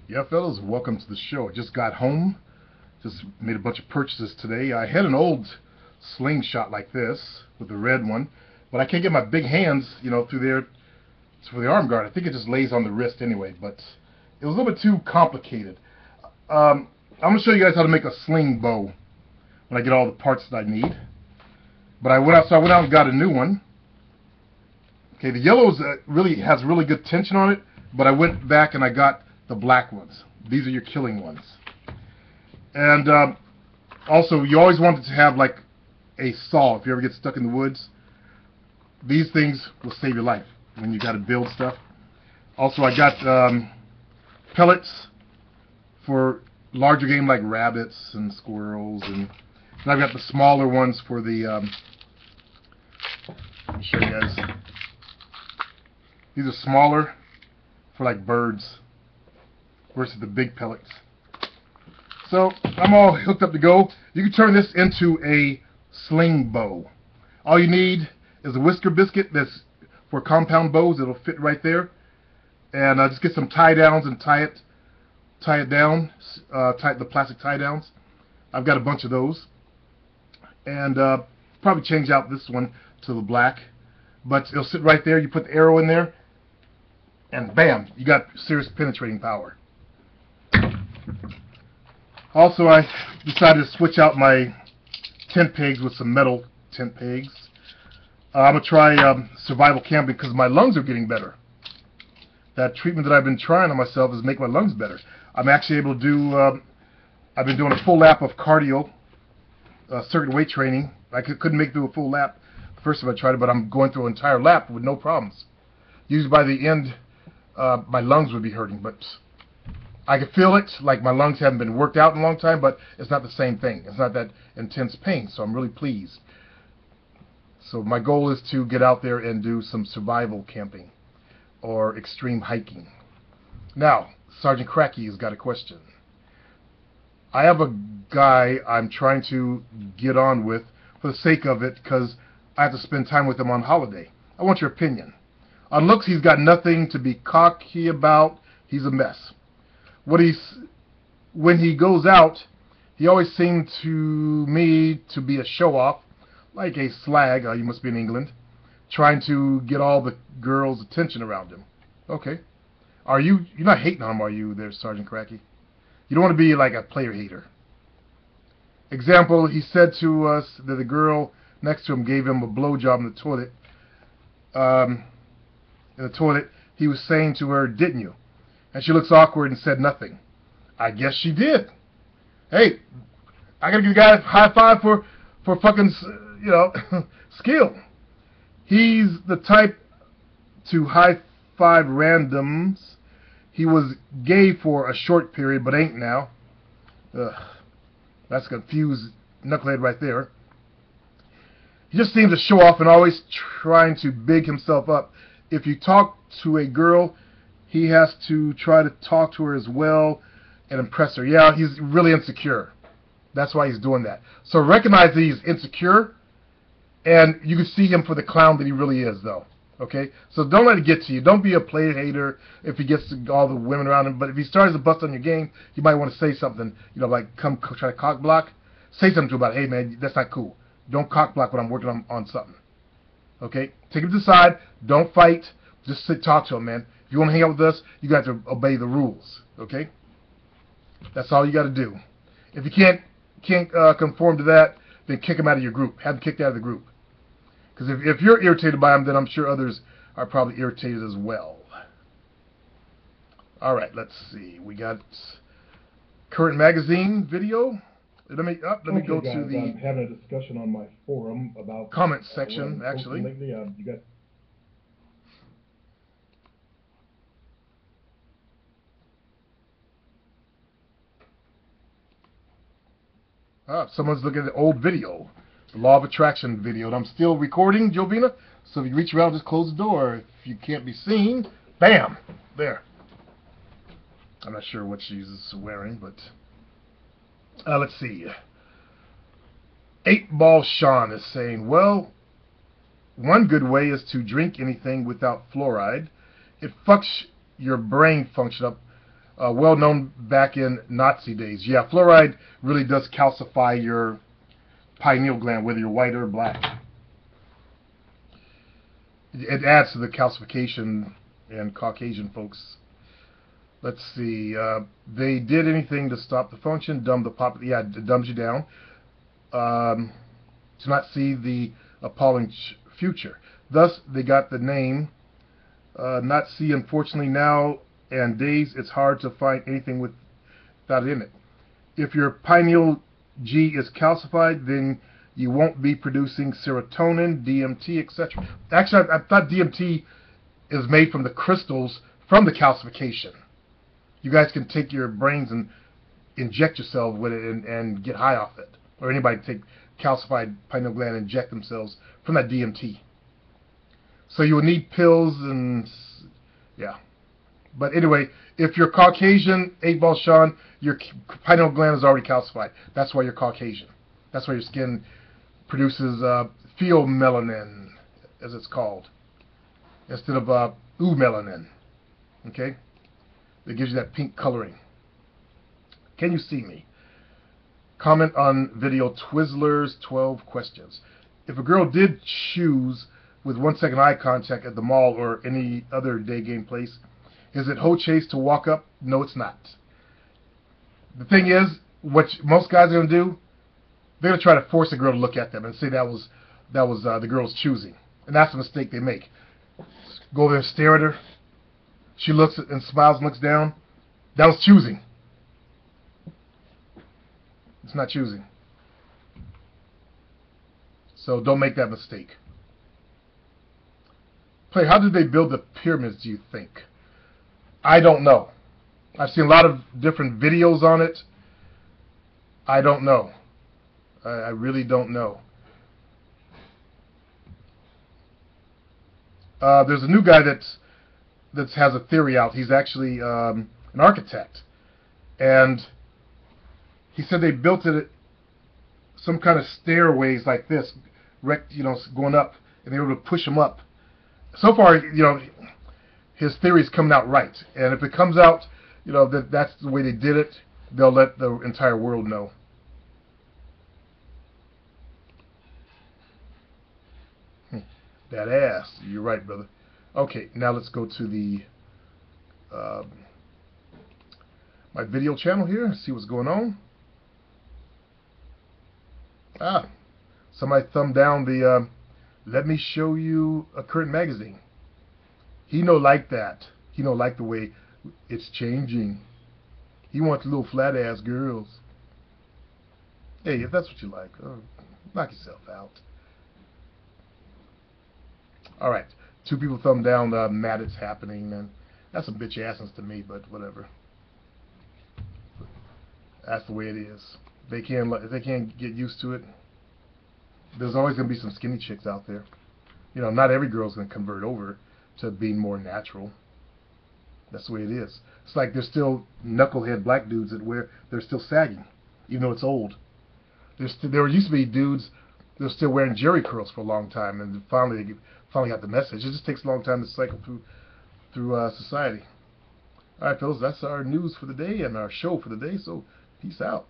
Yeah, fellas, welcome to the show. I just got home, just made a bunch of purchases today. I had an old slingshot like this with the red one, but I can't get my big hands, through there for the arm guard. I think it just lays on the wrist anyway, but it was a little bit too complicated. I'm going to show you guys how to make a sling bow when I get all the parts that I need. But I went out and got a new one. Okay, the yellow really has really good tension on it, but I went back and I got the black ones. These are your killing ones. And also, you always want it to have like a saw if you ever get stuck in the woods. These things will save your life when you got to build stuff. Also, I got pellets for larger game like rabbits and squirrels, and I've got the smaller ones for the. Let me show you guys. These are smaller for like birds versus the big pellets. So I'm all hooked up to go. You can turn this into a sling bow. All you need is a whisker biscuit that's for compound bows. It'll fit right there. And just get some tie downs and tie it down. Tie the plastic tie downs. I've got a bunch of those. And probably change out this one to the black. But it'll sit right there. You put the arrow in there, and bam, you got serious penetrating power. Also, I decided to switch out my tent pegs with some metal tent pegs. I'm going to try survival camping because my lungs are getting better. That treatment that I've been trying on myself is make my lungs better. I'm actually able to do, I've been doing a full lap of cardio, circuit weight training. I couldn't make through a full lap the first time I tried it, but I'm going through an entire lap with no problems. Usually by the end, my lungs would be hurting, but I can feel it, like my lungs haven't been worked out in a long time, but it's not the same thing. It's not that intense pain, so I'm really pleased. So my goal is to get out there and do some survival camping or extreme hiking. Now, Sergeant Cracky has got a question. I have a guy I'm trying to get on with for the sake of it because I have to spend time with him on holiday. I want your opinion. On looks, he's got nothing to be cocky about. He's a mess. When he goes out, he always seemed to me to be a show-off, like a slag, you must be in England, trying to get all the girls' attention around him. Okay. You're not hating on him, are you there, Sergeant Cracky? You don't want to be like a player hater. Example, he said to us that the girl next to him gave him a blowjob in the toilet. He was saying to her, "Didn't you?" And she looks awkward and said nothing. I guess she did. Hey, I gotta give the guy a high five for fucking, skill. He's the type to high five randoms. He was gay for a short period, but ain't now. Ugh, that's a confused knucklehead right there. He just seems to show off and always trying to big himself up. If you talk to a girl, he has to try to talk to her as well and impress her. Yeah, he's really insecure. That's why he's doing that. So recognize that he's insecure, and you can see him for the clown that he really is, though. Okay? So don't let it get to you. Don't be a player hater if he gets to all the women around him. But if he starts to bust on your game, you might want to say something. Like come try to cock block. Say something to him about, hey, man, that's not cool. Don't cock block when I'm working on something. Okay? Take him to the side. Don't fight. Just talk to him, man. If you want to hang out with us, you got to obey the rules. Okay? That's all you got to do. If you can't conform to that, then kick him out of your group. Have him kicked out of the group. Because if you're irritated by him, then I'm sure others are probably irritated as well. All right, let's see. We got current magazine video. Let me go guys, to the I'm having a discussion on my forum about comment section. Actually, lately, you guys. Someone's looking at the old video, the Law of Attraction video, and I'm still recording, Jovina. So if you reach around, just close the door. If you can't be seen, bam, there. I'm not sure what she's wearing, but let's see. 8-Ball Sean is saying, well, one good way is to drink anything without fluoride. It fucks your brain function up. well known back in Nazi days. Yeah, fluoride really does calcify your pineal gland, whether you're white or black. It adds to the calcification in Caucasian folks. Let's see. They did anything to stop the function, dumb the pop. Yeah, it dumbs you down. To not see the appalling future. Thus, they got the name. Not see, unfortunately, now and days, it's hard to find anything without it in it. If your pineal G is calcified, then you won't be producing serotonin, DMT, etc. Actually, I thought DMT is made from the crystals from the calcification. You guys can take your brains and inject yourself with it and get high off it. Or anybody take calcified pineal gland and inject themselves from that DMT. So you will need pills and, yeah. But anyway, if you're Caucasian, 8-Ball Sean, your pineal gland is already calcified. That's why you're Caucasian. That's why your skin produces pheomelanin, as it's called, instead of eumelanin. Okay? That gives you that pink coloring. Can you see me? Comment on video Twizzlers 12 questions. If a girl did choose with 1 second eye contact at the mall or any other day game place, is it hoe chase to walk up? No, it's not. The thing is, what most guys are going to do, they're going to try to force a girl to look at them and say that was the girl's choosing. And that's the mistake they make. Go over there and stare at her. She looks and smiles and looks down. That was choosing. It's not choosing. So don't make that mistake. Play, how did they build the pyramids, do you think? I don't know. I've seen a lot of different videos on it. I don't know. I really don't know. There's a new guy that has a theory out. He's actually an architect, and he said they built it some kind of stairways like this, going up, and they were able to push them up. So far, his theory is coming out right, and if it comes out, that's the way they did it, they'll let the entire world know. That ass. You're right, brother. Okay, now let's go to the my video channel here and see what's going on. Somebody thumbed down the let me show you a current magazine. He no like that. He no like the way it's changing. He wants little flat ass girls. Hey, if that's what you like, knock yourself out. Alright, 2 people thumb down, mad it's happening, man. That's some bitch assness to me, but whatever. That's the way it is. If they can't get used to it, there's always going to be some skinny chicks out there. Not every girl's going to convert over to being more natural. That's the way it is. It's like there's still knucklehead black dudes they're still sagging, even though it's old. There used to be dudes that were still wearing jerry curls for a long time, and finally got the message. It just takes a long time to cycle through society. All right, fellas, that's our news for the day and our show for the day, so peace out.